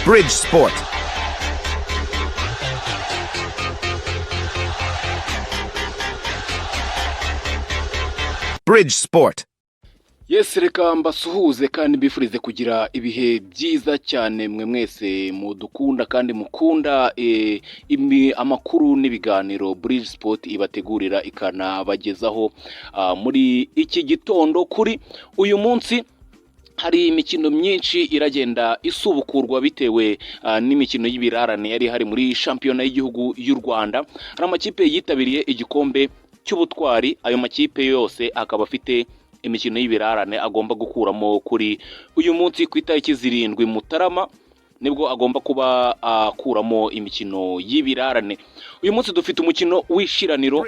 Bridge Sport. Bridge Sport. Yes, reka mbasuhuze kandi bifurize kugira ibihe byiza cyane mwe mwese mudukunda kandi mukunda amakuru n'ibiganiro Bridge Sport ibategurira ikanabagezaho muri iki gitondo. Kuri uyu munsi hari imikino myinshi iragenda isubukurwa bitewe n'imikino y'ibirarane yari hari muri shampiyona y'igihugu y'u Rwanda. Hari amakipe yitabiriye igikombe cy'ubutwari, ayo makipe yose akaba afite imikino y'ibirarane agomba gukuramo kuri uyu munsi ku itariki 7 Mutarama nibwo agomba kuba akuramo imikino y'ibirarane. Uyu munsi dufite umukino w'ishiraniro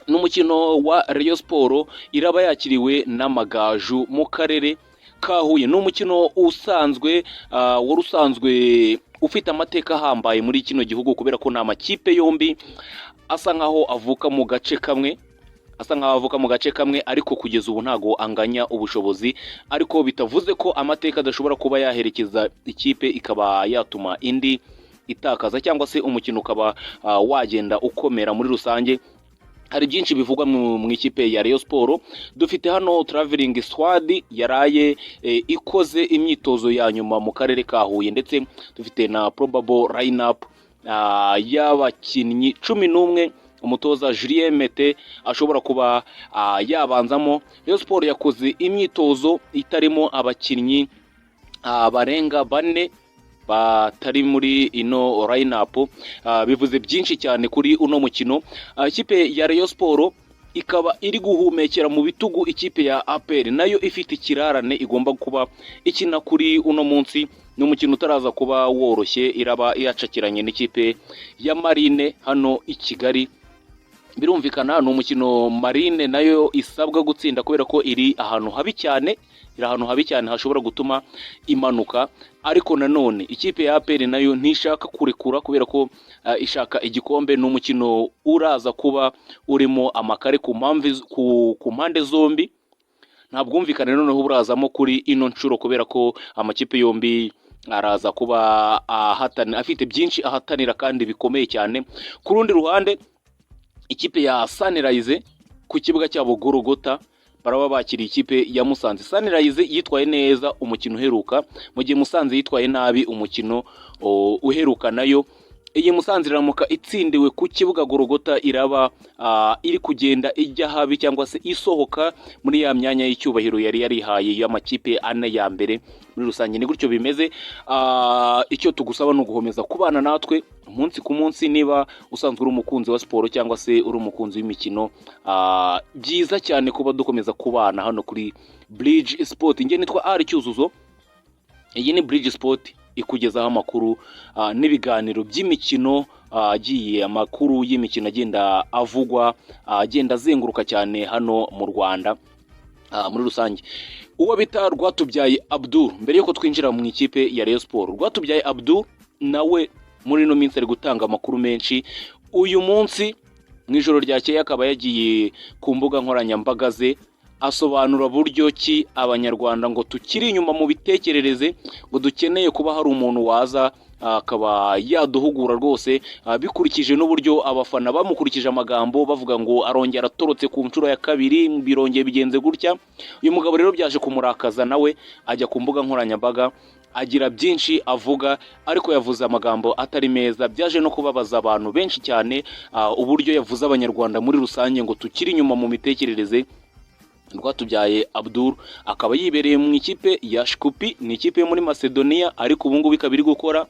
n'umukino wa Rayon Sport iraba yakiriwe n'Amagaju mu karere ka Huye. N'umukino usanzwe warusanzwe ufite amateka ahambaye muri kino gihugu kubera ko nta makipe yombi asa nkaho avuka mu gace kamwe ariko kugeza ubu ntago anganya ubushobozi, ariko bitavuze ko amateka adashobora kuba yaherekeza ikipe ikaba yatuma indi itakaza cyangwa se umukino ukaba wagenda ukomera muri rusange. Hari byinshi bivugwa mu ikipe ya Rayon Sport. Dufite hano traveling squad yaraye ikoze imyitozo ya nyuma mu karere ka Huye, ndetse dufite na probable lineup y'abakinnyi 11 umutoza Julien Mete ashobora kuba yabanzamo. Rayon Sport yakoze imyitozo itarimo abakinnyi barenga 4 batari muri ino lineup. Bivuze byinshi cyane kuri uno mukino. Ikipe ya Rayon Sport ikaba iri guhumekera mu bitugu ikipe ya APR nayo ifite ikirarane igomba kuba ikina kuri uno munsi. N'umukino utaraza kuba woroshye, iraba yacakiranye n'ikipe ya Marine hano i Kigali. Birumvikana ni umukino Marine nayo isabwa gutsinda kubera ko iri ahantu habi cyane, hashobora gutuma imanuka. Ariko nanone ikipe ya APR nayo ntishaka kurekura kubera ko ishaka igikombe. N'umukino uraza kuba urimo amakare ku mpande zombi. Ntabwumvikane noneho burazamo kuri ino nshuro kubera ko amakipe yombi araza kuba afite byinshi ahatanira kandi bikomeye cyane. Ku rundi ruhande ikipe ya Sunrise ku kibuga cyabo Gorogota baraba bakiriye ikipe ya Musanze. Sunrise yitwaye neza umukino uheruka, mu gihe Musanze yitwaye nabi umukino uheruka. Nayo iyi Musanze iramuka itsindiwe ku kibuga Gorogota iraba iri kugenda ijya habi cyangwa se isohoka muri ya myanya y'icyubahiro yari yarihaye y'amakipe ane ya mbere. Muri rusange ni gutyo bimeze. Icyo tugusaba no guhomeza kubana natwe umunsi ku munsi, niba usanzwe uri umukunzi wa siporo cyangwa se uri umukunzi w'imikino. Byiza cyane kuba dukomeza kubana hano kuri Bridge Sport. Nge nitwa Ari Cyuzuzo, iyi ni Bridge Sport ikugezaho amakuru n'ibiganiro by'imikino, amakuru y'imikino agenda avugwa, agenda azenguruka cyane hano mu Rwanda muri rusange. Uwo bita Rwatubyaye Abdul, mbere yuko twinjira mu ikipe ya Rayon Sport, Rwatubyaye Abdul nawe muri ino minsi ari gutanga amakuru menshi. Uyu munsi mu ijoro ryakeye akaba yagiye ku mbuga nkoranyambaga ze asobanura buryo ki abanyarwanda ngo tukiri inyuma mu bitekerereze, ngo dukeneye kuba hari umuntu waza akaba yaduhugura rwose, bikurikije n'uburyo abafana bamukurikije amagambo bavuga ngo arongera atorotse ku nshuro ya kabiri, birongeye bigenze gutya. Uyu mugabo rero byaje kumurakaza, nawe ajya ku mbuga nkoranyambaga agira byinshi avuga, ariko yavuze amagambo atari meza, byaje no kubabaza abantu benshi cyane uburyo yavuze abanyarwanda muri rusange ngo tukiri inyuma mu mitekerereze. Rwatubyaye Abdul akaba yibereye mu ikipe ya Shkupi, ni ikipe yo muri Macedonia, ariko ubu ngubu ikaba iri gukora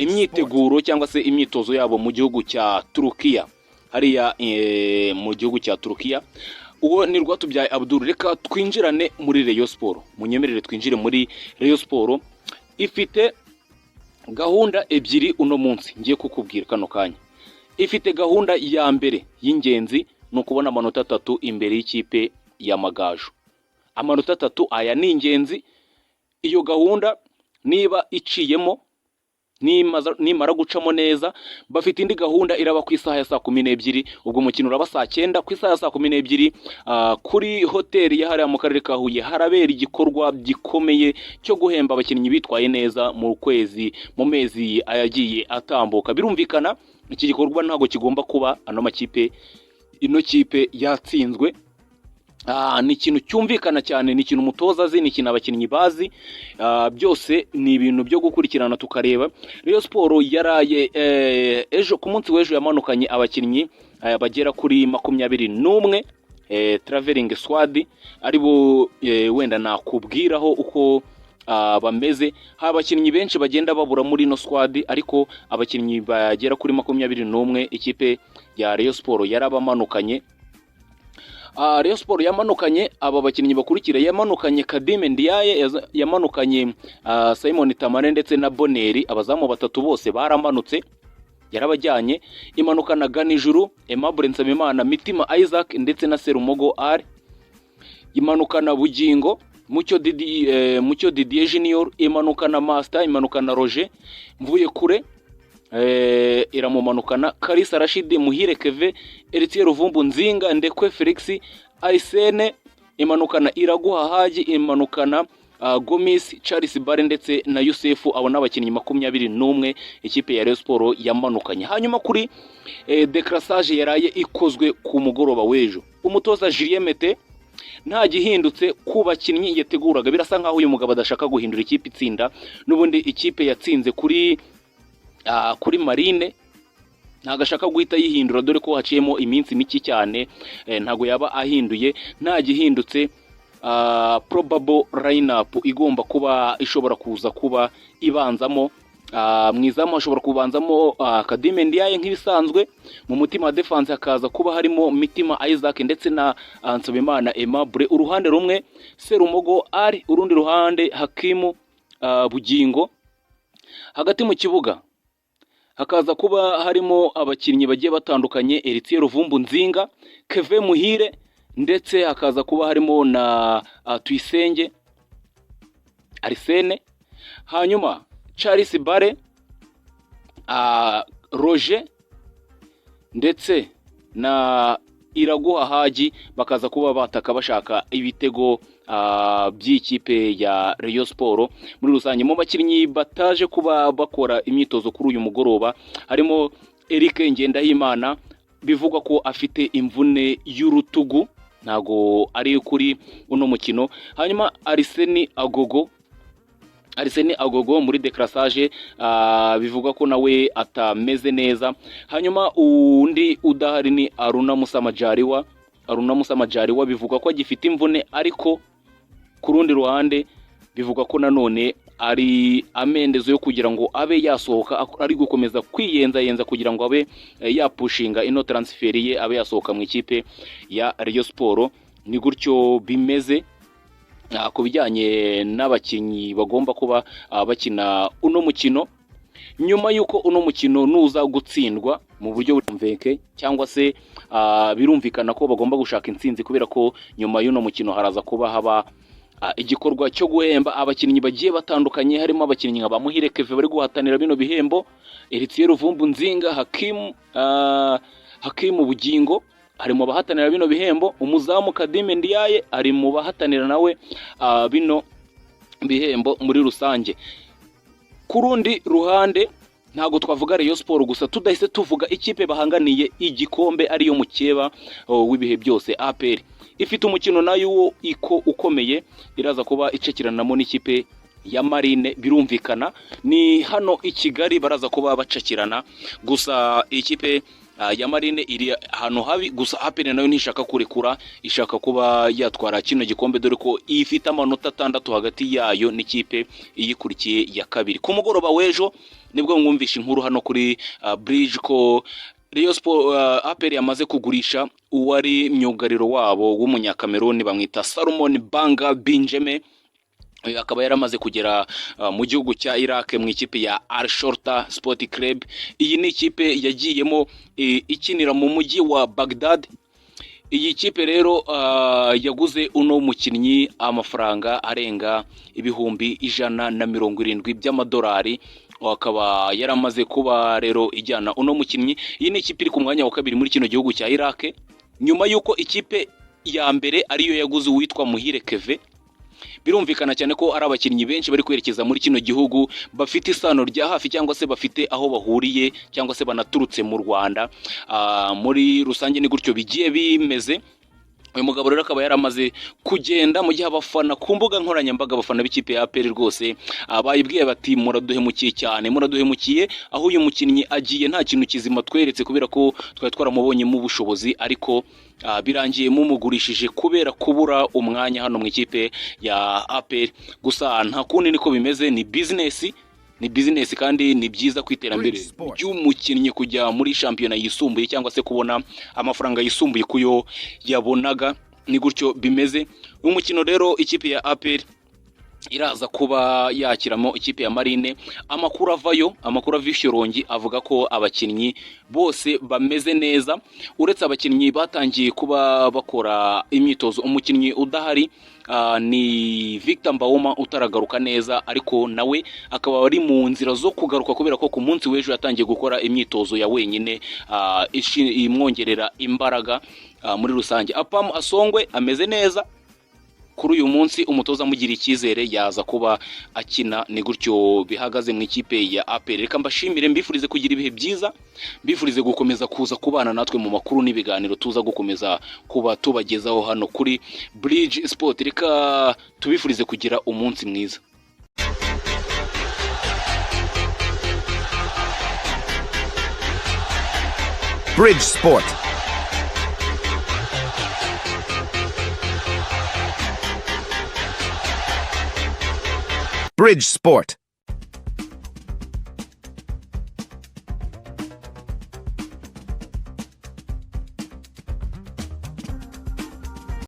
imyiteguro cyangwa se imyitozo yabo mu gihugu cya Turukiya, hariya mu gihugu cya Turukiya. Uwo ni Rwatubyaye Abdul. Reka twinjirane muri Rayon Sport, munyemerere twinjire muri Rayon Sport. Ifite gahunda ebyiri uno munsi ngiye kukubwira kano kanya. Ifite gahunda ya mbere y'ingenzi no kubona amanota 3 imbere y'ikipe ya Amagaju. Amanota 3 aya ni ingenzi. Iyo gahunda niba iciyemo nimara gucamo neza bafite indi gahunda iraba ku isaha ya saa 12 ubwo umukino uraba saa 9 ku isaha ya saa 12 kuri hoteli ya hariya mu karere ka Huye harabera igikorwa gikomeye cyo guhemba abakinnyi bitwaye neza mu mezi ayagiye atambuka. Birumvikana iki gikorwa ntago kigomba kuba ino kipe yatsinzwe. Ni ikintu cyumvikana cyane, ni ikintu umutoza azi, ni ikintu abakinnyi bazi, byose ni ibintu byo gukurikirana tukareba. Rayon Sport yaraye ejo ku munsi w'ejo yamanukanye abakinnyi bagera kuri 21 traveling squad aribo wenda nakubwiraho uko bameze. Abakinnyi benshi bagenda babura muri no squad, ariko abakinnyi bagera kuri 21 ikipe ya Rayon Sport yarabamanukanye. Rayon Sport yamanukanye aba bakinnyi bakurikira, yamanukanye Kadime Ndiaye, yamanukanye Simon Tamare ndetse na Boneri, abazamu batatu bose baramanutse yarabajyanye. Imanukana Ganijuru, Aimable Nsabimana, Mitima Isaac ndetse na Serumogo R. Imanukana Bugingo, Mucyo Didier Junior, imanukana Master, imanukana Roger Mvuye Kure, iramumanukana Karisa Rashid, Muhire Keve, Eritier Ruvumbu Nzinga, Ndekwe Felix, Aisene, imanukana Iraguha Haji, imanukana Gomis, Charles Bare ndetse na Yusefu. Abo n'abakinnyi 21 ikipe ya Rayon Sport yamanukanye. Hanyuma kuri decrassage yaraye ikozwe ku mugoroba w'ejo, umutoza Julien Mete nta gihindutse ku bakinnyi yateguraga. Birasa nkaho uyu mugabo adashaka guhindura ikipe itsinda, n'ubundi ikipe yatsinze kuri Marine ntago ashaka guhita yihindura, dore ko haciyemo iminsi miki cyane, ntago yaba ahinduye. Nta gihindutse, probable lineup igomba kuba ishobora kuza kuba ibanzamo. Mwizamu ashobora kubanzamo Kadime Ndiaye nk'ibisanzwe, mu mutima defense hakaza kuba harimo Mitima Isaac ndetse na Nsabimana Aimable. Uruhande rumwe Serumogo ari, urundi ruhande Hakimu Bugingo. Hagati mu kibuga hakaza kuba harimo abakinnyi bagiye batandukanye, Eritier Ruvumbu Nzinga, Keve Muhire ndetse hakaza kuba harimo na Tuyisenge Arsene. Hanyuma Charles Bare, Roger ndetse na Iraguha Haji bakaza kuba bataka bashaka ibitego by'ikipe ya Rayon Sport. Muri rusange mu bakinnyi bataje kuba bakora imyitozo kuri uyu mugoroba harimo Eric Ngendahimana, bivugwa ko afite imvune y'urutugu, ntago ari kuri uno mukino. Hanyuma Arsene Agogo muri decrassage, bivuga ko nawe atameze neza. Hanyuma undi udahari ni Aruna Musamajariwa, bivuga ko agifite imvune, ariko ku rundi ruhande bivuga ko nanone ari amendezo yo kugira ngo abe yasohoka, ari gukomeza kwiyenza kugira ngo abe yapushinga ino transfer ye, abe yasohoka mu ikipe ya Rayon Sport. Ni gutyo bimeze ku bijyanye n'abakinnyi bagomba kuba bakina uno mukino. Nyuma yuko uno mukino nuza gutsindwa mu buryo bwumveke, cyangwa se birumvikana ko bagomba gushaka intsinzi, kubera ko nyuma y'uno mukino haraza kuba haba igikorwa cyo guhemba abakinnyi bagiye batandukanye. Harimo abakinnyi nka Muhire Keve bari guhatanira bino bihembo, Eritier Ruvumbu Nzinga, Hakimu Bugingo ari mu bahatanira bino bihembo, umuzamu Kadime Ndiaye ari mu bahatanira nawe bino bihembo muri rusange. Ku rundi ruhande ntago twavuga Rayon Sport gusa, tudahise tuvuga ikipe bahanganiye igikombe ariyo mukeba w'ibihe byose. APR ifite umukino nayo ukomeye, iraza kuba icekiranamo n'ikipe ya Marine. Birumvikana ni hano i Kigali baraza kuba bacakirana, gusa ikipe ya Marine iri hano habi, gusa APR nayo ntishaka kurekura, ishaka kuba yatwara kino gikombe, dore ko ifite amanota 6 hagati yayo n'ikipe iyikurikiye ya kabiri. Ku mugoroba w'ejo nibwo mwumvisha inkuru hano kuri Bridge ko Rayon Sport APR yamaze kugurisha uwari myugariro wabo w'umunyakameruni bamwita Salomon Banga Benjamin. Akaba yaramaze kugera mu gihugu cya Iraq mu ikipe ya Al Shorta Sport Club. Iyi ni ikipe yagiyemo ikinira mu mujyi wa Baghdad. Iyi kipe rero yaguze uno mukinnyi amafaranga arenga ibihumbi 170 by'amadolari. akaba yaramaze kuba rero ijyana uno mukinnyi. Iyi ni ikipe iri ku mwanya wa kabiri muri kino gihugu cya Iraq, nyuma y'uko ikipe ya mbere ariyo yaguze uwitwa Muhire Keve. Birumvikana cyane ko ari abakinnyi benshi bari kwerekeza muri kino gihugu bafite isano rya hafi cyangwa se bafite aho bahuriye cyangwa se banaturutse mu Rwanda. Muri rusange ni gutyo bigiye bimeze. Uyu mugabo rero akaba yaramaze kugenda mu gihe abafana ku mbuga nkoranyambaga, abafana b'ikipe ya APR rwose bayibwiye bati muraduhemukiye cyane, muraduhemukiye, aho uyu mukinnyi agiye nta kintu kizima tweretse kubera ko twari twaramubonyemo ubushobozi, ariko birangiye mumugurishije kubera kubura umwanya hano mu ikipe ya APR. Gusa nta kundi niko bimeze, ni business kandi ni byiza kwiterambere ry'umukinnyi kujya muri shampiyona yisumbuye cyangwa se kubona amafaranga yisumbuye kuyo yabonaga. Ni gutyo bimeze. Umukino rero ikipe ya APR iraza kuba yakiramo ikipe ya Marine. Amakuru avishirongi avuga ko abakinnyi bose bameze neza, uretse abakinnyi batangiye kuba bakora imyitozo. Umukinnyi udahari ni Victor Mbawoma utaragaruka neza, ariko nawe akaba ari mu nzira zo kugaruka kubera ko ku munsi w'ejo yatangiye gukora imyitozo ya wenyine imwongerera imbaraga. Muri rusange Apam Asongwe ameze neza. Kuri uyu munsi umutoza amugira icyizere yaza kuba akina. Ni gutyo bihagaze mu ikipe ya APR. Reka mbashimire, mbifurize kugira ibihe byiza, mbifurize gukomeza kuza kubana natwe mu makuru n'ibiganiro tuza gukomeza kuba tubagezaho hano kuri Bridge Sport. Reka tubifurize kugira umunsi mwiza. Bridge Sport. Bridge Sport.